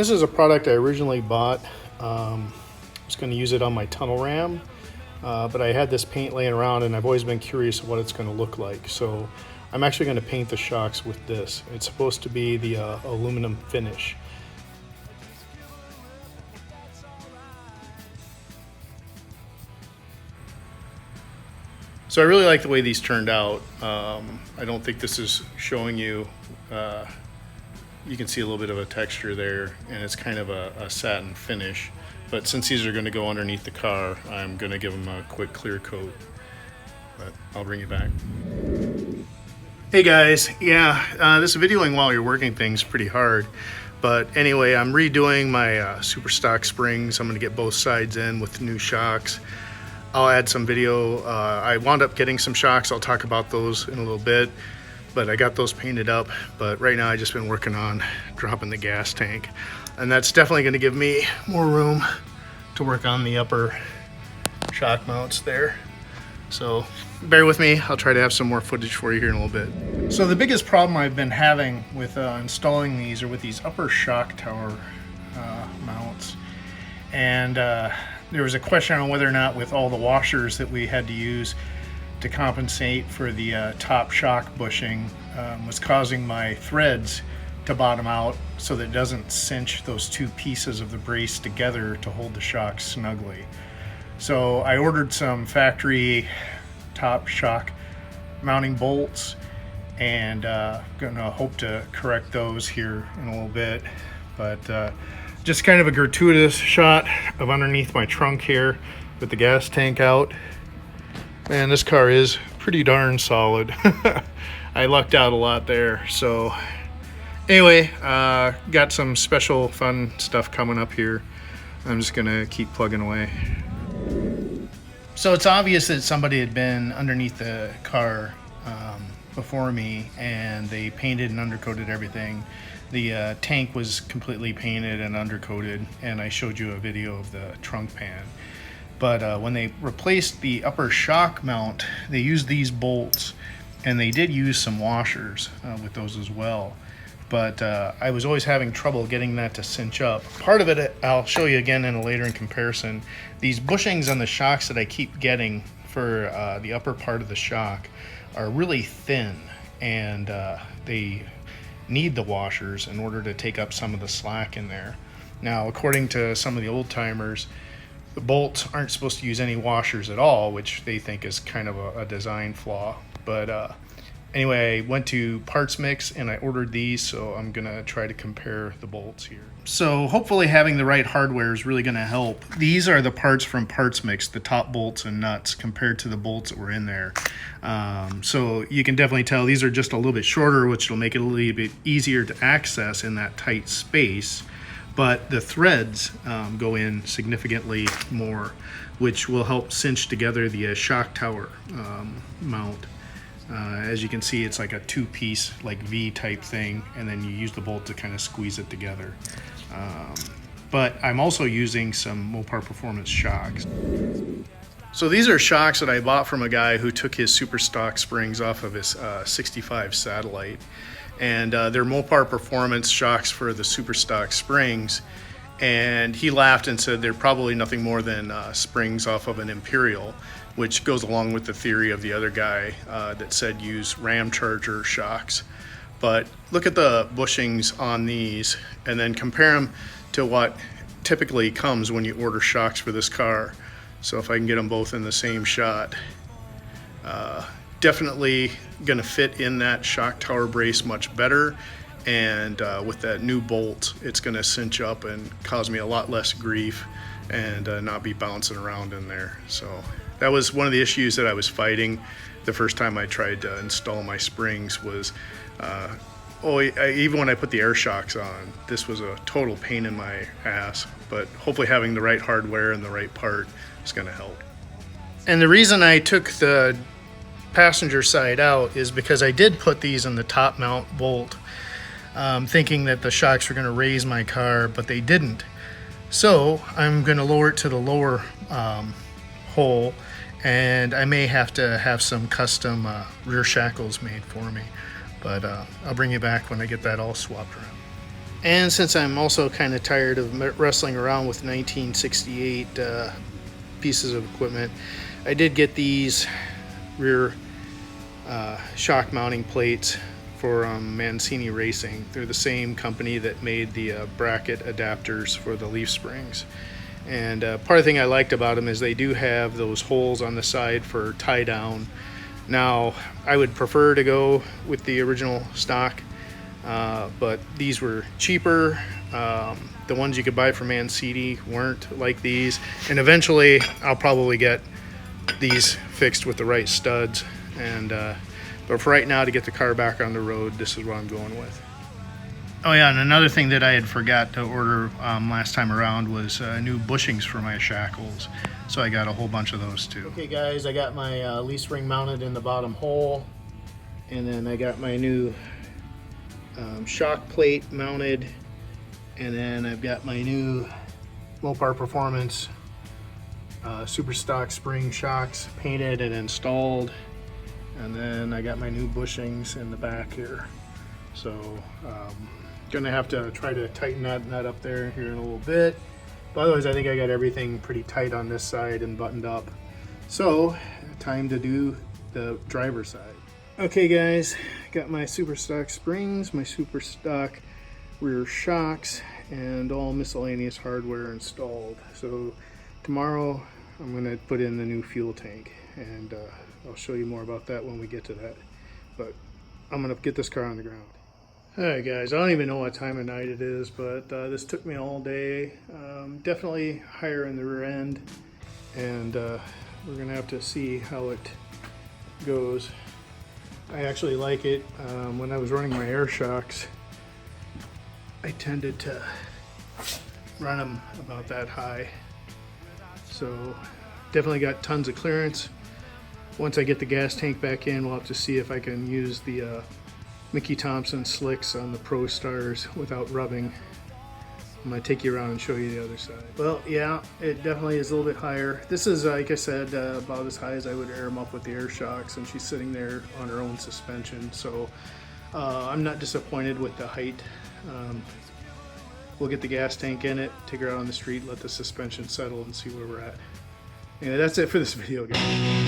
This is a product I originally bought. I was going to use it on my tunnel ram, but I had this paint laying around and I've always been curious what it's going to look like. So I'm actually going to paint the shocks with this. It's supposed to be the aluminum finish. So I really like the way these turned out. I don't think this is showing you, you can see a little bit of a texture there, and it's kind of a satin finish. But since these are going to go underneath the car, I'm going to give them a quick clear coat. But I'll bring you back. Hey guys, yeah, this videoing while you're working thing's pretty hard. But anyway, I'm redoing my super stock springs. I'm going to get both sides in with new shocks. I'll add some video. I wound up getting some shocks. I'll talk about those in a little bit, but I got those painted up. But right now I just been working on dropping the gas tank, and that's definitely going to give me more room to work on the upper shock mounts there. So bear with me. I'll try to have some more footage for you here in a little bit. So the biggest problem I've been having with installing these are with these upper shock tower mounts. And there was a question on whether or not, with all the washers that we had to use to compensate for the top shock bushing, was causing my threads to bottom out so that it doesn't cinch those two pieces of the brace together to hold the shock snugly. So I ordered some factory top shock mounting bolts, and gonna hope to correct those here in a little bit. But just kind of a gratuitous shot of underneath my trunk here with the gas tank out. Man, this car is pretty darn solid. I lucked out a lot there. So anyway, got some special fun stuff coming up here. I'm just gonna keep plugging away. So it's obvious that somebody had been underneath the car before me, and they painted and undercoated everything. The tank was completely painted and undercoated, and I showed you a video of the trunk pan. But when they replaced the upper shock mount, they used these bolts, and they did use some washers with those as well. But I was always having trouble getting that to cinch up. Part of it, I'll show you again in a later in comparison. These bushings on the shocks that I keep getting for the upper part of the shock are really thin, and they need the washers in order to take up some of the slack in there. Now, according to some of the old timers, the bolts aren't supposed to use any washers at all, which they think is kind of a design flaw. But anyway, I went to Parts Mix and I ordered these, so I'm gonna try to compare the bolts here. So hopefully having the right hardware is really gonna help. These are the parts from Parts Mix, the top bolts and nuts, compared to the bolts that were in there. So you can definitely tell these are just a little bit shorter, which will make it a little bit easier to access in that tight space. But the threads go in significantly more, which will help cinch together the shock tower mount. As you can see, it's like a two-piece, like V type thing, and then you use the bolt to kind of squeeze it together. But I'm also using some Mopar Performance shocks. So these are shocks that I bought from a guy who took his super stock springs off of his 65 Satellite. And they're Mopar Performance shocks for the super stock springs. And he laughed and said they're probably nothing more than springs off of an Imperial, which goes along with the theory of the other guy that said use Ramcharger shocks. But look at the bushings on these and then compare them to what typically comes when you order shocks for this car. So if I can get them both in the same shot, definitely gonna fit in that shock tower brace much better. And with that new bolt, it's gonna cinch up and cause me a lot less grief and not be bouncing around in there. So that was one of the issues that I was fighting the first time I tried to install my springs was, even when I put the air shocks on, this was a total pain in my ass. But hopefully having the right hardware and the right part is gonna help. And the reason I took the passenger side out is because I did put these in the top mount bolt, thinking that the shocks were gonna raise my car, but they didn't. So I'm gonna lower it to the lower hole, and I may have to have some custom rear shackles made for me. But I'll bring you back when I get that all swapped around. And since I'm also kind of tired of wrestling around with 1968 pieces of equipment, I did get these rear shock mounting plates for Mancini Racing. They're the same company that made the bracket adapters for the leaf springs. And part of the thing I liked about them is they do have those holes on the side for tie down. Now, I would prefer to go with the original stock, but these were cheaper. The ones you could buy from Mancini weren't like these. And eventually, I'll probably get these fixed with the right studs. And but for right now, to get the car back on the road, this is what I'm going with. Oh yeah, and another thing that I had forgot to order last time around was new bushings for my shackles. So I got a whole bunch of those too. Okay guys, I got my leaf spring mounted in the bottom hole. And then I got my new shock plate mounted. And then I've got my new Mopar Performance super stock spring shocks painted and installed. And then I got my new bushings in the back here. So gonna have to try to tighten that nut up there here in a little bit. But otherwise I think I got everything pretty tight on this side and buttoned up. So time to do the driver's side. Okay guys, got my super stock springs, my super stock rear shocks, and all miscellaneous hardware installed. So tomorrow I'm gonna put in the new fuel tank, and I'll show you more about that when we get to that. But I'm gonna get this car on the ground. Alright guys, I don't even know what time of night it is, but this took me all day. Definitely higher in the rear end, and we're gonna have to see how it goes. I actually like it. When I was running my air shocks, I tended to run them about that high. So definitely got tons of clearance. Once I get the gas tank back in, we'll have to see if I can use the Mickey Thompson slicks on the Pro Stars without rubbing. I'm gonna take you around and show you the other side. Well, yeah, it definitely is a little bit higher. This is, like I said, about as high as I would air them up with the air shocks, and she's sitting there on her own suspension. So I'm not disappointed with the height. We'll get the gas tank in it, take her out on the street, let the suspension settle, and see where we're at. Anyway, that's it for this video, guys.